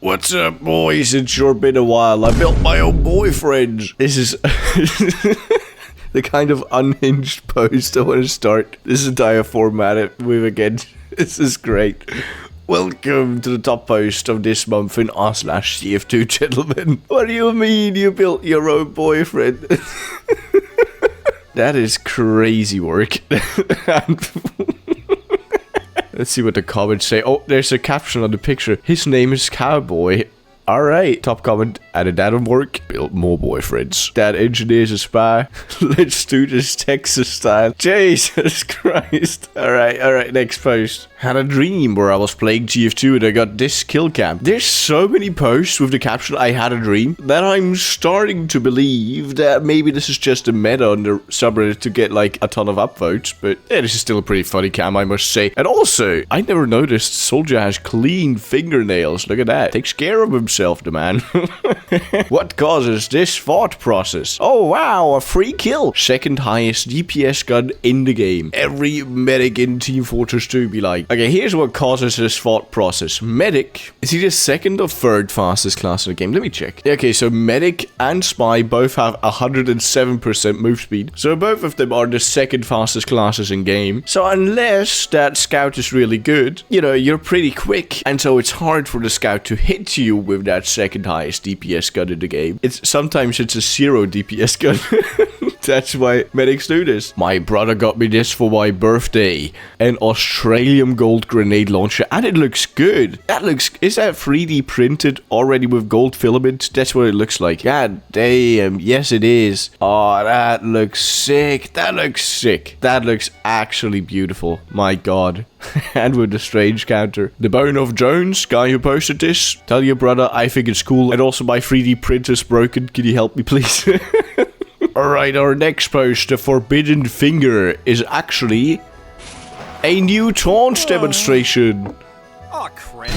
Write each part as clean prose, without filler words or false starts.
What's up, boys? It's sure been a while. I built my own boyfriend. This is the kind of unhinged post I want to start this entire format with again. This is great. Welcome to the top post of this month in r/TF2, gentlemen. What do you mean you built your own boyfriend? That is crazy work. Let's see what the comments say. Oh, there's a caption on the picture. His name is Cowboy. Alright. Top comment. Added that on work. Built more boyfriends. That engineer's a spy. Let's do this Texas style. Jesus Christ. Alright. Next post. Had a dream where I was playing TF2 and I got this kill cam. There's so many posts with the caption I had a dream that I'm starting to believe that maybe this is just a meta on the subreddit to get like a ton of upvotes. But yeah, this is still a pretty funny cam, I must say. And also, I never noticed Soldier has clean fingernails. Look at that. Takes care of himself, the man. What causes this thought process? Oh wow, a free kill. Second highest DPS gun in the game. Every medic in Team Fortress 2 be like, okay, here's what causes this thought process. Medic, is he the second or third fastest class in the game? Let me check. Okay, so Medic and Spy both have 107% move speed. So both of them are the second fastest classes in game. So unless that Scout is really good, you know, you're pretty quick. And so it's hard for the Scout to hit you with that second highest DPS gun in the game. Sometimes it's a 0 DPS gun. That's why medics do this. My brother got me this for my birthday. An Australian gold grenade launcher. And it looks good. Is that 3D printed already with gold filament? That's what it looks like. God damn. Yes, it is. Oh, that looks sick. That looks actually beautiful. My god. And with the strange counter. The Bone of Jones, guy who posted this. Tell your brother I think it's cool. And also my 3D printer's broken. Can you help me please? Alright, our next post, the Forbidden Finger, is actually a new taunt demonstration. Oh, crap.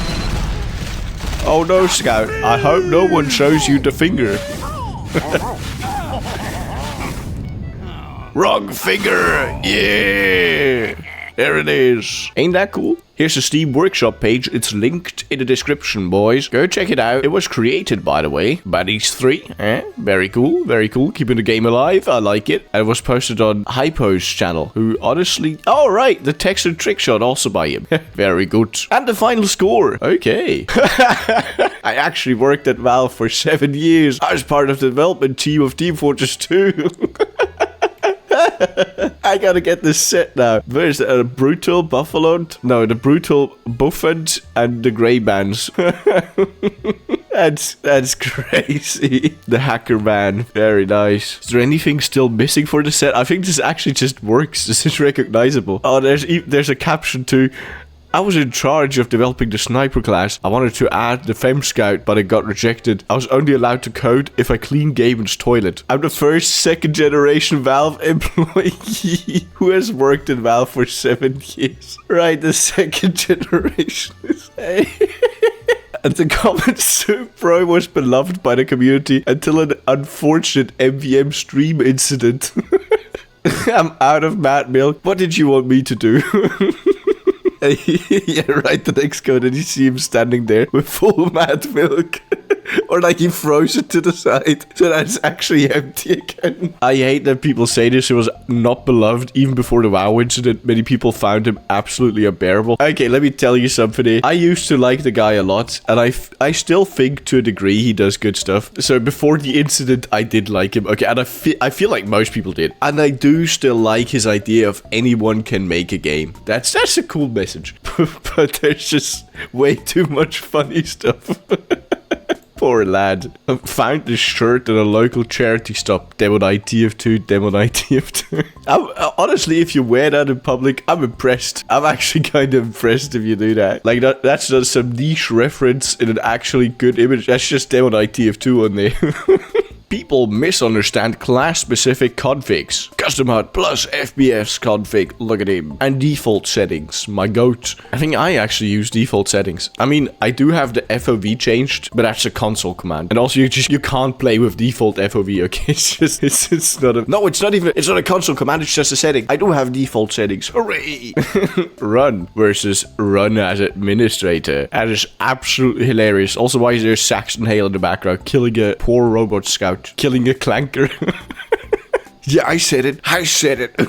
Oh no, Scout. I hope no one shows you the finger. Wrong finger! Yeah! There it is. Ain't that cool? Here's the Steam Workshop page. It's linked in the description, boys. Go check it out. It was created, by the way, by these three. Very cool. Very cool. Keeping the game alive. I like it. And it was posted on Hypo's channel, who honestly... Oh, right. The text and trick shot also by him. Very good. And the final score. Okay. I actually worked at Valve for 7 years. I was part of the development team of Team Fortress 2. I gotta get this set now. There's a brutal buffalo. No, the brutal buffet and the grey bands. That's crazy. The hacker man. Very nice. Is there anything still missing for the set? I think this actually just works. This is recognizable. Oh, there's a caption too. I was in charge of developing the sniper class. I wanted to add the Fem Scout, but it got rejected. I was only allowed to code if I clean Gaben's toilet. I'm the first second generation Valve employee who has worked in Valve for 7 years. Right, the second generation is... And the comments too, Pro was beloved by the community until an unfortunate MVM stream incident. I'm out of mad milk. What did you want me to do? Yeah, right, the next code, and you see him standing there with full mad milk. Or like he froze it to the side, so that's actually empty again. I hate that people say this. He was not beloved even before the WoW incident. Many people found him absolutely unbearable. Okay, let me tell you something. I used to like the guy a lot, and I still think to a degree he does good stuff. So before the incident, I did like him. Okay, and I feel like most people did. And I do still like his idea of anyone can make a game. That's a cool message. But there's just way too much funny stuff. Poor lad. I found this shirt at a local charity stop. Demonight TF2, Demonight TF2. Honestly, if you wear that in public, I'm impressed. I'm actually kind of impressed if you do that. Like, that's just some niche reference in an actually good image. That's just Demonight TF2 on there. People misunderstand class-specific configs. Custom HUD plus FBS config, look at him. And default settings, my goat. I think I actually use default settings. I mean, I do have the FOV changed, but that's a console command. And also, you can't play with default FOV, okay? It's not a... No, it's not a console command, it's just a setting. I do have default settings, hooray! Run versus run as administrator. That is absolutely hilarious. Also, why is there Saxon Hale in the background, killing a poor robot scout, killing a clanker? Yeah, I said it.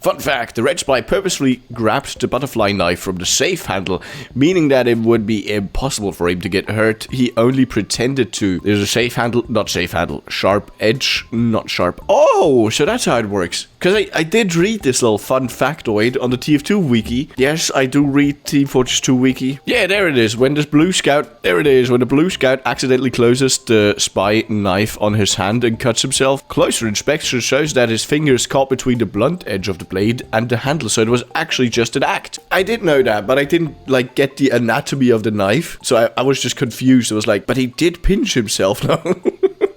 Fun fact, the red spy purposely grabbed the butterfly knife from the safe handle, meaning that it would be impossible for him to get hurt. He only pretended to. There's a safe handle, not safe handle. Sharp edge, not sharp. Oh, so that's how it works. Because I did read this little fun factoid on the TF2 wiki. Yes, I do read Team Fortress 2 wiki. Yeah, there it is. When this blue scout, there it is. When the blue scout accidentally closes the spy knife on his hand and cuts himself, closer inspection shows that his fingers caught between the blunt edge of the blade and the handle, so it was actually just an act. I did know that, but I didn't like get the anatomy of the knife, so I was just confused. I was like, but he did pinch himself now.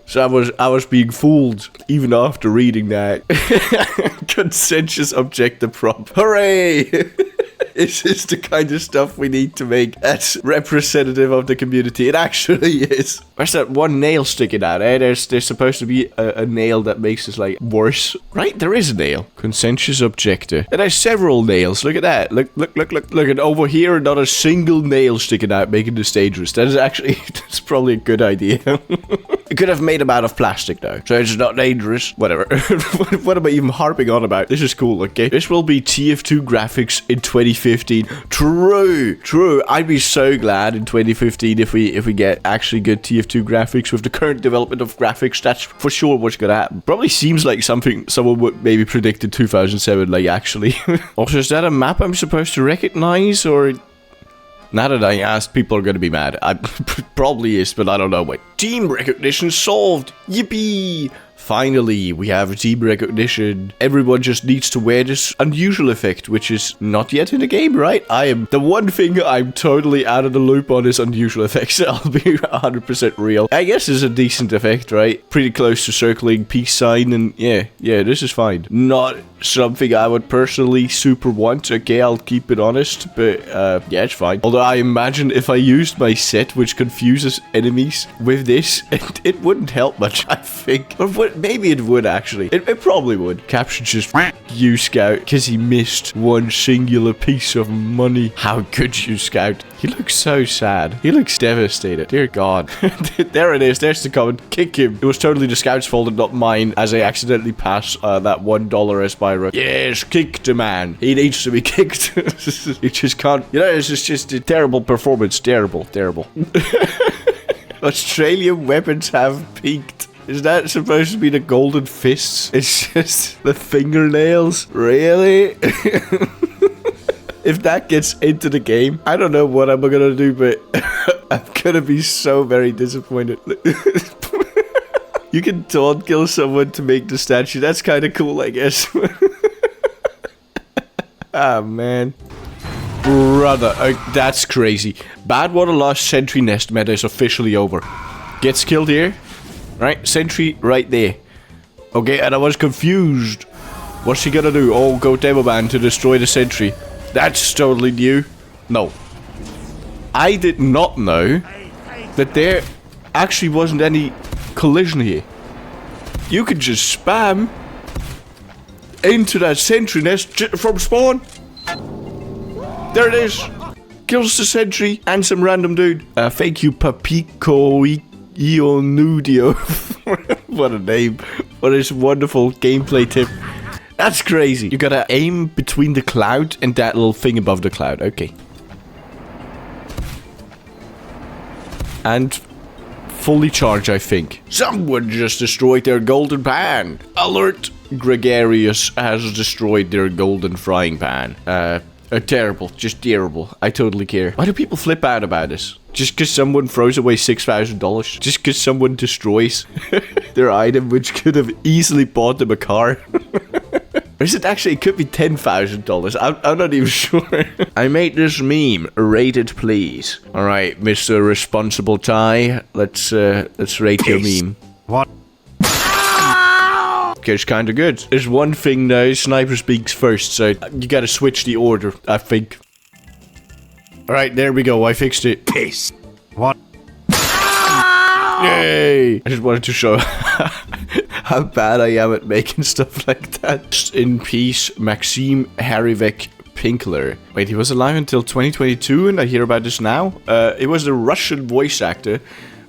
So I was being fooled even after reading that. Consensus objective prop. Hooray! This is the kind of stuff we need to make that's representative of the community. It actually is. Where's that one nail sticking out? There's supposed to be a nail that makes this like worse. Right? There is a nail. Consensus objective. And there's several nails. Look at that. Look. And over here, not a single nail sticking out, making this dangerous. That is actually, that's probably a good idea. It could have made them out of plastic though, so it's not dangerous. Whatever. What am I even harping on about? This is cool, okay? This will be TF2 graphics in 2015. True. I'd be so glad in 2015 if we get actually good TF2 graphics with the current development of graphics. That's for sure what's gonna happen. Probably seems like something someone would maybe predict in 2007, like actually. Also, is that a map I'm supposed to recognize, or... Now that I asked, people are gonna be mad. I probably is, but I don't know. Wait. Team recognition solved! Yippee! Finally, we have team recognition. Everyone just needs to wear this unusual effect, which is not yet in the game, right? The one thing I'm totally out of the loop on is unusual effects. I'll be 100% real. I guess it's a decent effect, right? Pretty close to circling peace sign, and yeah, this is fine. Not something I would personally super want. Okay, I'll keep it honest, but yeah, it's fine. Although I imagine if I used my set, which confuses enemies, with this, it wouldn't help much, I think. Or what? Maybe it would actually. It probably would. Caption just you, Scout, because he missed one singular piece of money. How could you, Scout? He looks so sad. He looks devastated. Dear God. There it is. There's the comment. Kick him. It was totally the Scout's fault and not mine, as I accidentally passed that $1 as Spyro. Yes, kick the man. He needs to be kicked. He just can't. You know, it's just a terrible performance. Terrible. Australian weapons have peaked. Is that supposed to be the golden fists? It's just the fingernails? Really? If that gets into the game, I don't know what I'm gonna do, but I'm gonna be so very disappointed. You can taunt kill someone to make the statue. That's kind of cool, I guess. Ah, man. Brother, that's crazy. Badwater Lost Sentry Nest meta is officially over. Gets killed here. Right, sentry right there. Okay, and I was confused. What's he gonna do? Oh, go Demoman to destroy the sentry. That's totally new. No. I did not know that there actually wasn't any collision here. You could just spam into that sentry nest from spawn. There it is. Kills the sentry and some random dude. Thank you, Papico Ionudio. What a name. What a wonderful gameplay tip. That's crazy. You gotta aim between the cloud and that little thing above the cloud. Okay. And fully charged, I think. Someone just destroyed their golden pan. Alert! Gregarious has destroyed their golden frying pan. Terrible. Just terrible. I totally care. Why do people flip out about this? Just because someone throws away $6,000? Just because someone destroys their item, which could have easily bought them a car? Or is it actually, it could be $10,000. I'm not even sure. I made this meme. Rate it, please. Alright, Mr. Responsible Ty. Let's rate your meme. What? It's kind of good. There's one thing though, sniper speaks first, so you gotta switch the order, I think. Alright, there we go, I fixed it. Piss. What? Yay! I just wanted to show how bad I am at making stuff like that. In peace, Maxim Harivek Pinkler. Wait, he was alive until 2022 and I hear about this now? It was the Russian voice actor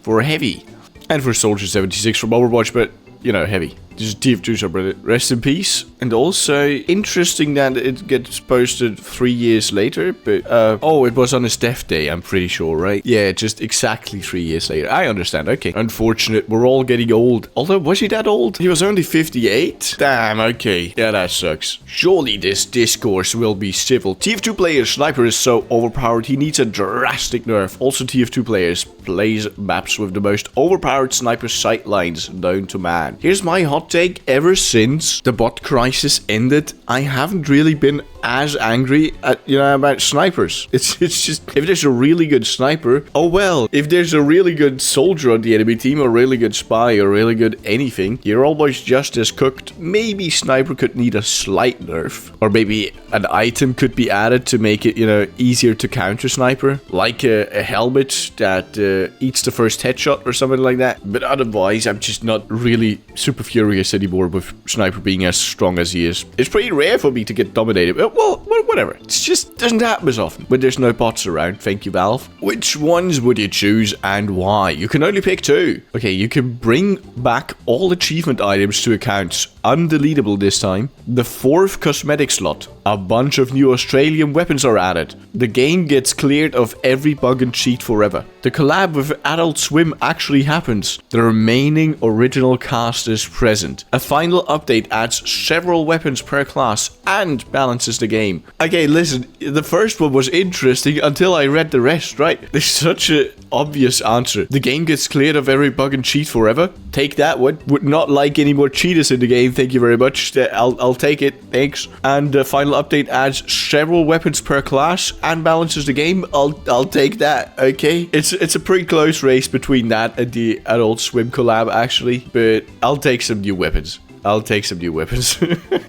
for Heavy. And for Soldier 76 from Overwatch, but, you know, Heavy. This is TF2 subreddit. Rest in peace. And also, interesting that it gets posted 3 years later, but, oh, it was on his death day, I'm pretty sure, right? Yeah, just exactly 3 years later. I understand, okay. Unfortunate, we're all getting old. Although, was he that old? He was only 58? Damn, okay. Yeah, that sucks. Surely this discourse will be civil. TF2 players, sniper is so overpowered, he needs a drastic nerf. Also, TF2 players plays maps with the most overpowered sniper sightlines known to man. Here's my hot take. Ever since the bot crisis ended, I haven't really been as angry at, you know, about snipers. It's just, if there's a really good sniper, oh well. If there's a really good soldier on the enemy team, or really good spy, or really good anything, you're almost just as cooked. Maybe sniper could need a slight nerf, or maybe an item could be added to make it, you know, easier to counter sniper, like a helmet that eats the first headshot or something like that. But otherwise, I'm just not really super furious anymore with sniper being as strong as he is. It's pretty rare for me to get dominated. Well, whatever. It's just doesn't happen as often when there's no bots around. Thank you, Valve. Which ones would you choose and why? You can only pick two. Okay, you can bring back all achievement items to accounts, undeletable this time. The 4th cosmetic slot. A bunch of new Australian weapons are added. The game gets cleared of every bug and cheat forever. The collab with Adult Swim actually happens. The remaining original cast is present. A final update adds several weapons per class and balances the game. Okay, listen, the first one was interesting until I read the rest, right? There's such an obvious answer. The game gets cleared of every bug and cheat forever. Take that one. Would not like any more cheaters in the game, thank you very much. I'll take it, thanks. And the final update adds several weapons per class and balances the game. I'll take that, okay? It's a pretty close race between that and the Adult Swim collab, actually. But I'll take some new weapons. I'll take some new weapons.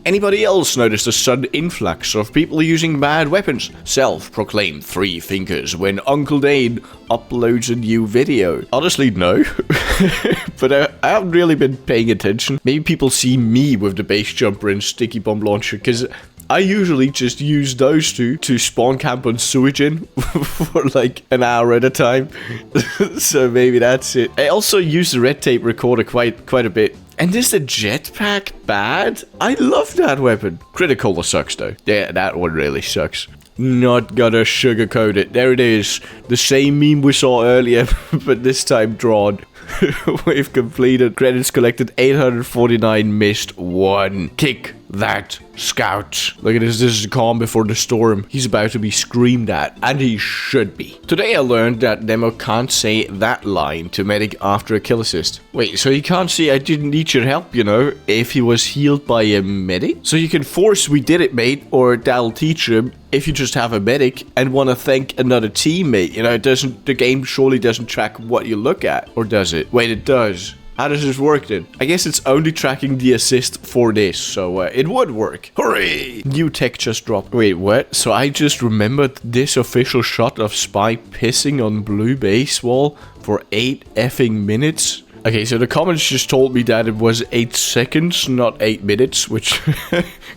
Anybody else notice a sudden influx of people using bad weapons? Self-proclaimed free thinkers when Uncle Dane uploads a new video. Honestly, no. But I haven't really been paying attention. Maybe people see me with the base jumper and sticky bomb launcher, because I usually just use those two to spawn camp on Suijin for like an hour at a time. So maybe that's it. I also use the red tape recorder quite a bit. And is the jetpack bad? I love that weapon. Critical sucks though. Yeah, that one really sucks. Not gonna sugarcoat it. There it is. The same meme we saw earlier, but this time drawn. We've completed. Credits collected 849, missed 1. Kick that scout. Look at this. This is calm before the storm. He's about to be screamed at, and he should be. Today I learned that Demo can't say that line to medic after a kill assist. Wait, so he can't say I didn't need your help, you know, if he was healed by a medic? So you can force we did it, mate, or that'll teach him if you just have a medic and want to thank another teammate. You know, the game surely doesn't track what you look at, or does it? Wait, it does. How does this work then? I guess it's only tracking the assist for this, so it would work. Hooray! New tech just dropped. Wait, what? So I just remembered this official shot of Spy pissing on blue base wall for 8 effing minutes? Okay, so the comments just told me that it was 8 seconds, not 8 minutes, which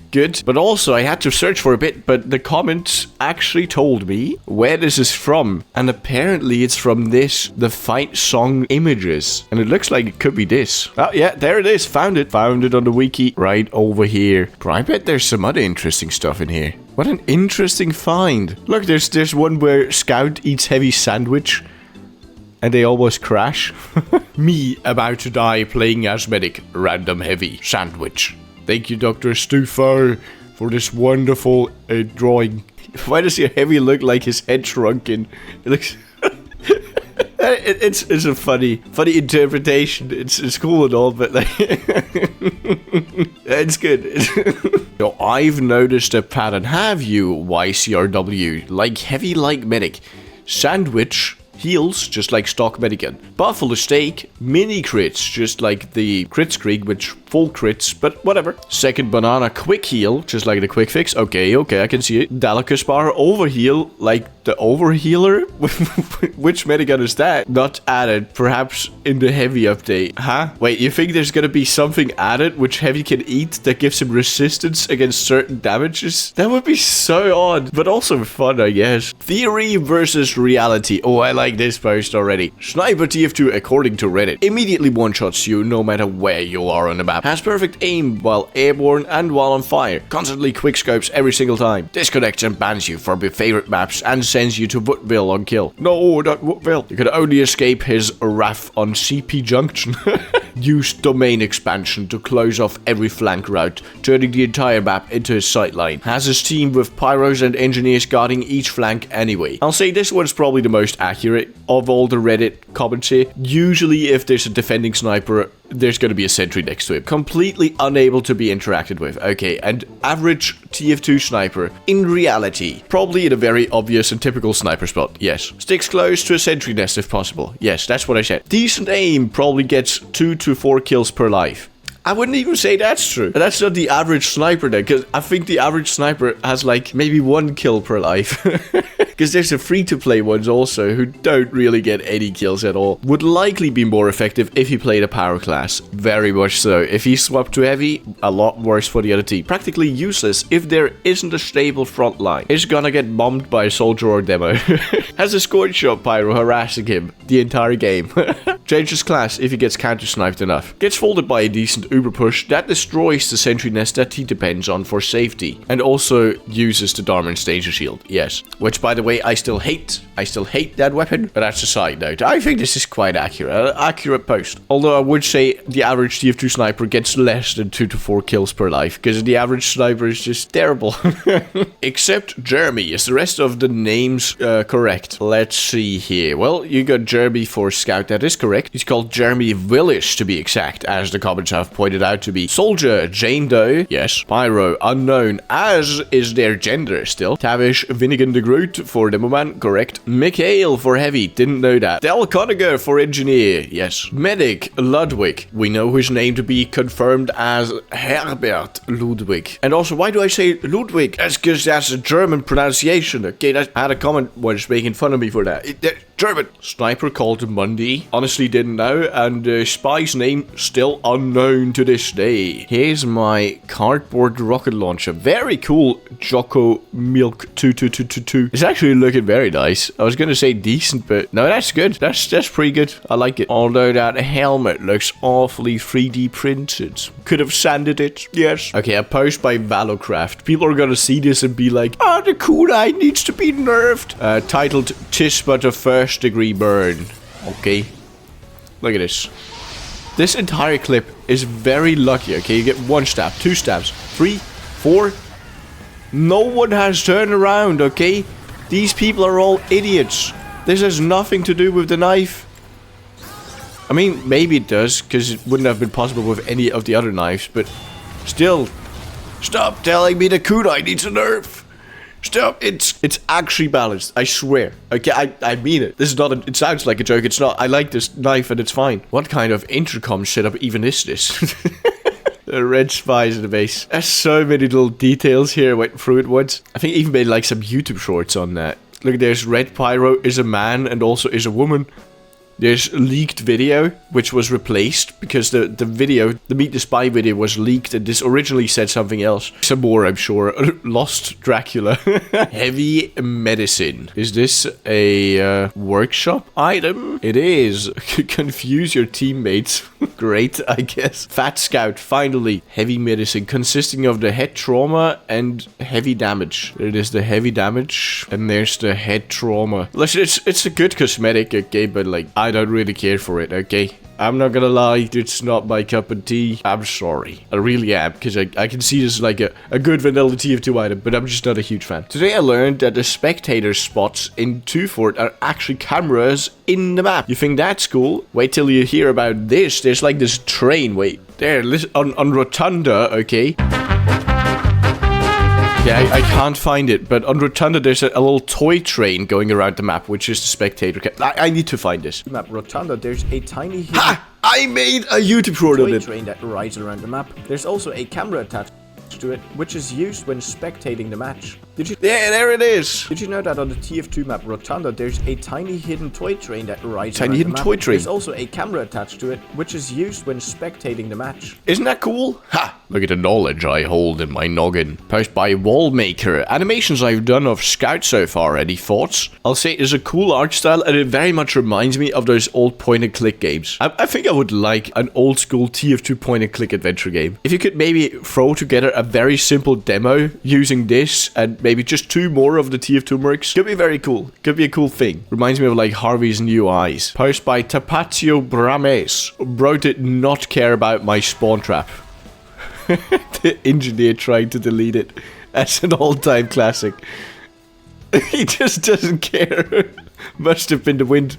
good. But also, I had to search for a bit, but the comments actually told me where this is from. And apparently it's from this, the fight song images. And it looks like it could be this. Oh, yeah, there it is. Found it. Found it on the wiki right over here. But I bet there's some other interesting stuff in here. What an interesting find. Look, there's one where Scout eats heavy sandwich. And they almost crash. Me about to die playing as medic. Random heavy sandwich. Thank you, Dr. Stufo, for this wonderful drawing. Why does your heavy look like his head shrunken? It looks... it's a funny interpretation. It's cool and all, but like... it's good. So I've noticed a pattern. Have you, YCRW? Like heavy like medic. Sandwich... heals, just like stock medigun. Buffalo steak, mini crits, just like the crit screen, which full crits, but whatever. Second banana, quick heal, just like the quick fix. Okay, I can see it. Delica's bar, overheal, like the overhealer. Which medigun is that? Not added, perhaps in the heavy update. Huh? Wait, you think there's gonna be something added which heavy can eat that gives him resistance against certain damages? That would be so odd, but also fun, I guess. Theory versus reality. Oh, I like this post already. Sniper TF2, according to Reddit, immediately one-shots you no matter where you are on the map. Has perfect aim while airborne and while on fire. Constantly quickscopes every single time. Disconnects and bans you from your favorite maps and sends you to Woodville on kill. No, not Woodville. You can only escape his wrath on CP Junction. Use domain expansion to close off every flank route, turning the entire map into his sightline. Has his team with pyros and engineers guarding each flank anyway. I'll say this one's probably the most accurate of all the Reddit comments here. Usually if there's a defending sniper, there's going to be a sentry next to him. Completely unable to be interacted with. Okay, and average TF2 sniper, in reality, probably in a very obvious and typical sniper spot. Yes. Sticks close to a sentry nest if possible. Yes, that's what I said. Decent aim, probably gets 2 to 4 kills per life. I wouldn't even say that's true. That's not the average sniper then, because I think the average sniper has like maybe 1 kill per life. Because there's the free-to-play ones also who don't really get any kills at all. Would likely be more effective if he played a power class. Very much so. If he swapped to heavy, a lot worse for the other team. Practically useless if there isn't a stable front line. He's gonna get bombed by a soldier or demo. Has a scored shot pyro harassing him the entire game. Changes class if he gets counter-sniped enough. Gets folded by a decent uber push that destroys the sentry nest that he depends on for safety. And also uses the Darman's danger shield. Yes. Which, by the way, I still hate that weapon, but that's a side note. I think this is quite accurate. Accurate post. Although I would say the average TF2 sniper gets less than 2 to 4 kills per life, because the average sniper is just terrible. Except Jeremy. Is the rest of the names correct? Let's see here. Well, you got Jeremy for scout. That is correct. He's called Jeremy Willis to be exact, as the comments have pointed out to be. Soldier, Jane Doe. Yes. Pyro, unknown, as is their gender still. Tavish, Vinnigan the Groot for the moment, correct. Mikhail for heavy, didn't know that. Del Conager for engineer, yes. Medic, Ludwig. We know his name to be confirmed as Herbert Ludwig. And also, why do I say Ludwig? That's because that's a German pronunciation. Okay, I had a comment once making fun of me for that. German. Sniper called Monday. Honestly didn't know. And spy's name still unknown to this day. Here's my cardboard rocket launcher. Very cool. Jocko Milk 2222. It's actually looking very nice. I was gonna say decent, but no, that's good. That's pretty good. I like it. Although that helmet looks awfully 3D printed. Could have sanded it. Yes. Okay, a post by Valocraft. People are gonna see this and be like, "Oh, the kunai needs to be nerfed." Titled "Tis but a first degree burn." Okay. Look at this. This entire clip is very lucky. Okay, you get 1 stab, 2 stabs, 3, 4. No one has turned around. Okay. These people are all idiots. This has nothing to do with the knife. I mean, maybe it does, because it wouldn't have been possible with any of the other knives, but still. Stop telling me the kunai needs a nerf. Stop. It's actually balanced. I swear. Okay, I mean it. This is not it sounds like a joke. It's not. I like this knife and it's fine. What kind of intercom setup even is this? The red spies in the base. There's so many little details here. Went through it once. I think I even made like some YouTube shorts on that. Look, there's red pyro is a man and also is a woman. There's leaked video, which was replaced because the video, the Meet the Spy video was leaked and this originally said something else. Some more, I'm sure. Lost Dracula. Heavy medicine. Is this a workshop item? It is. Confuse your teammates. Great, I guess. Fat Scout, finally. Heavy medicine consisting of the head trauma and heavy damage. It is the heavy damage and there's the head trauma. Listen, it's a good cosmetic, okay, but like, I don't really care for it, okay? I'm not gonna lie, it's not my cup of tea. I'm sorry. I really am, because I can see this as like a good vanilla TF2 item, but I'm just not a huge fan. Today I learned that the spectator spots in 2 Fort are actually cameras in the map. You think that's cool? Wait till you hear about this. There's like this train, wait. There, listen, on Rotunda, okay? Yeah, I can't find it, but on Rotunda there's a little toy train going around the map, which is the spectator. I need to find this. Map Rotunda, there's a tiny hidden... Ha! I made a YouTube short on it. Train that rides around the map. There's also a camera attached to it, which is used when spectating the match. Did you? Yeah, there it is. Did you know that on the TF2 map Rotunda, there's a tiny hidden toy train that rides around the map? Toy train. There's also a camera attached to it, which is used when spectating the match. Isn't that cool? Ha! Look at the knowledge I hold in my noggin. Post by Wallmaker. Animations I've done of Scout so far. Any thoughts? I'll say it's a cool art style, and it very much reminds me of those old point-and-click games. I think I would like an old-school TF2 point-and-click adventure game. If you could maybe throw together a very simple demo using this and maybe just 2 more of the TF2 mercs, could be very cool. Could be a cool thing. Reminds me of like Harvey's New Eyes. Post by Tapatio Brames. Bro did not care about my spawn trap. The engineer tried to delete it. That's an all-time classic. He just doesn't care. Must have been the wind.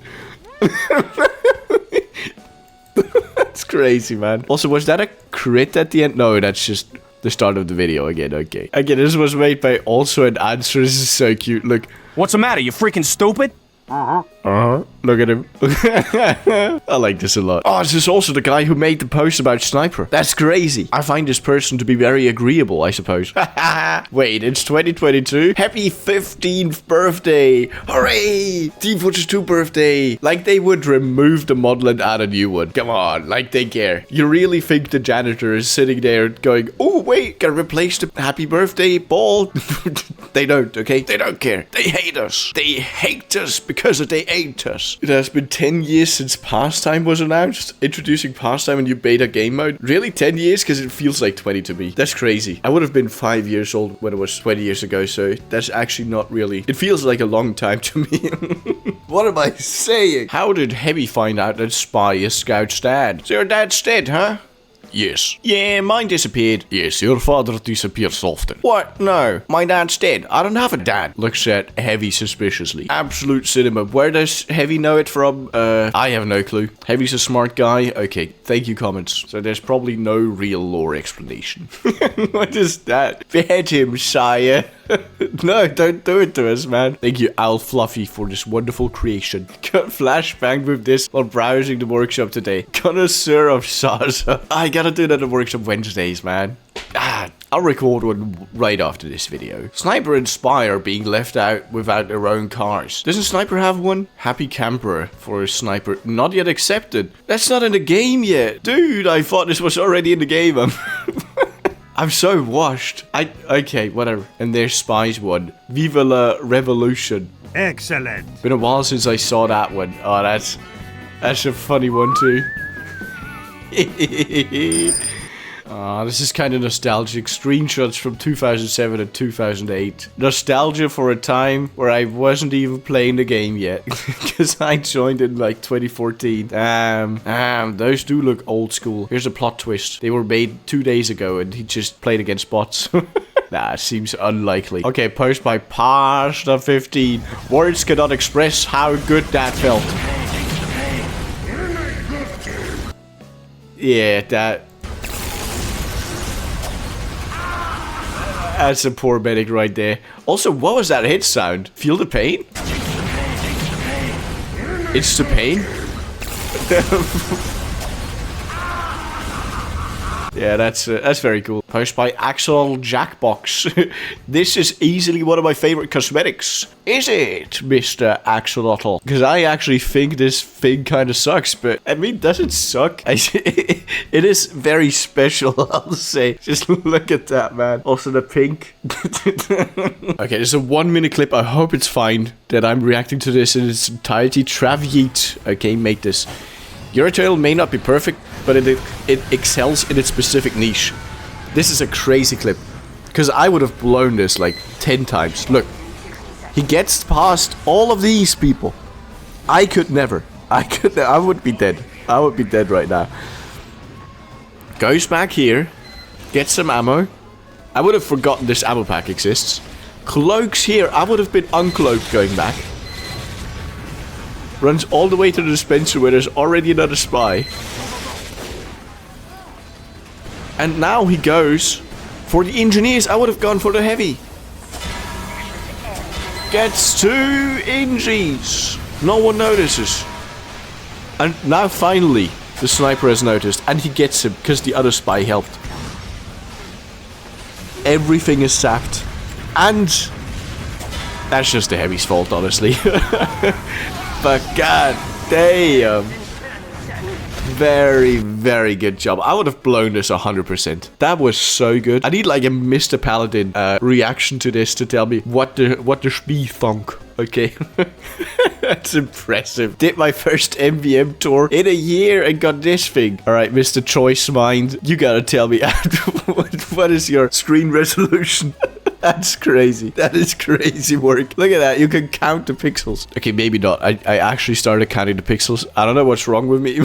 That's crazy, man. Also, was that a crit at the end? No, that's just the start of the video again. Okay. Again, this was made by Also an Answer. This is so cute. Look. What's the matter? You freaking stupid? Look at him. I like this a lot. Oh, this is also the guy who made the post about Sniper. That's crazy. I find this person to be very agreeable, I suppose. Wait, it's 2022? Happy 15th birthday. Hooray! Team Fortress 2 birthday. Like they would remove the model and add a new one. Come on, like they care. You really think the janitor is sitting there going, oh, wait, gotta replace the happy birthday ball? They don't, okay? They don't care. They hate us. They hate us because they hate us. It has been 10 years since Pastime was announced. Introducing Pastime in new beta game mode. Really 10 years? Because it feels like 20 to me. That's crazy. I would have been 5 years old when it was 20 years ago, so that's actually not really... It feels like a long time to me. What am I saying? How did Heavy find out that Spy is Scout's dad? So your dad's dead, huh? Yes. Yeah, mine disappeared. Yes, your father disappears often. What? No, my dad's dead. I don't have a dad. Looks at Heavy suspiciously. Absolute cinema. Where does Heavy know it from? I have no clue. Heavy's a smart guy. Okay, thank you, comments. So there's probably no real lore explanation. What is that? Behead him, sire. No, don't do it to us, man. Thank you, Al Fluffy, for this wonderful creation. Got flashbanged with this while browsing the workshop today. Connoisseur of Salsa. I gotta do that at workshop Wednesdays, man. I'll record one right after this video. Sniper and Spy are being left out without their own cars. Doesn't Sniper have one? Happy camper for a Sniper. Not yet accepted. That's not in the game yet. Dude, I thought this was already in the game. I'm so washed. Okay, whatever. And there's Spy's one. Viva la Revolution. Excellent. Been a while since I saw that one. Oh, that's a funny one too. This is kind of nostalgic. Screenshots from 2007 and 2008. Nostalgia for a time where I wasn't even playing the game yet. Because I joined in like 2014. Those do look old school. Here's a plot twist. They were made 2 days ago and he just played against bots. Nah, it seems unlikely. Okay, post by Pasta 15. Words cannot express how good that felt. Yeah, that's a poor medic right there. Also, what was that hit sound? Feel the pain? It's the pain? Yeah, that's very cool. Post by Axel Jackbox. This is easily one of my favorite cosmetics. Is it, Mr. Axolotl? Because I actually think this thing kind of sucks, but I mean, does it suck? It is very special, I'll say. Just look at that, man. Also the pink. Okay, there's a 1 minute clip. I hope it's fine that I'm reacting to this in its entirety. Traviate. Okay, make this. Your tutorial may not be perfect, but it excels in its specific niche. This is a crazy clip. Because I would have blown this like 10 times. Look. He gets past all of these people. I could never. I would be dead. I would be dead right now. Goes back here. Gets some ammo. I would have forgotten this ammo pack exists. Cloaks here. I would have been uncloaked going back. Runs all the way to the dispenser where there's already another spy. And now he goes for the engineers. I would have gone for the heavy. gets 2 injuries. No one notices. And now finally, the sniper has noticed, and he gets him because the other spy helped. Everything is sacked. And that's just the heavy's fault, honestly. But god damn. Very, very good job. I would have blown this 100%. That was so good. I need like a Mr. Paladin reaction to this to tell me what the Spee thunk. Okay. That's impressive. Did my first MVM tour in a year and got this thing. Alright, Mr. Choice Mind. You gotta tell me what is your screen resolution? That's crazy. That is crazy work. Look at that. You can count the pixels. Okay, maybe not. I actually started counting the pixels. I don't know what's wrong with me.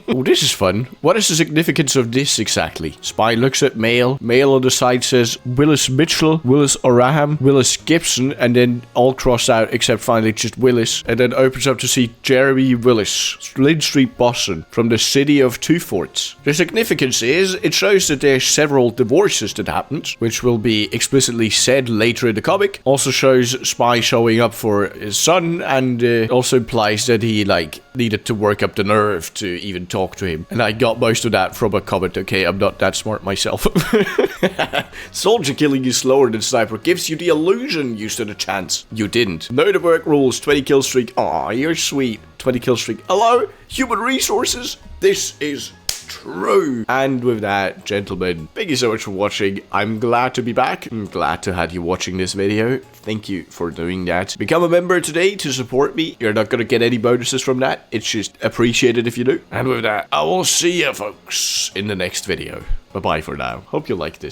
Oh, this is fun. What is the significance of this exactly? Spy looks at mail. Mail on the side says Willis Mitchell, Willis Oraham, Willis Gibson, and then all crossed out except finally just Willis. And then opens up to see Jeremy Willis, Lynn Street, Boston, from the city of Two Forts. The significance is it shows that there's several divorces that happened, which will be explicitly said later in the comic. Also shows Spy showing up for his son, and also implies that he like needed to work up the nerve to even talk to him. And I got most of that from a comment. Okay, I'm not that smart myself. Soldier killing you slower than sniper gives you the illusion you stood a chance. You didn't. Know the work rules. 20 kill streak. Aw, you're sweet. 20 kill streak. Hello, human resources. This is true. And with that, gentlemen, thank you so much for watching. I'm glad to be back. I'm glad to have you watching this video. Thank you for doing that. Become a member today to support me. You're not gonna get any bonuses from that. It's just appreciated if you do. And with that, I will see you folks in the next video. Bye bye for now. Hope you like this.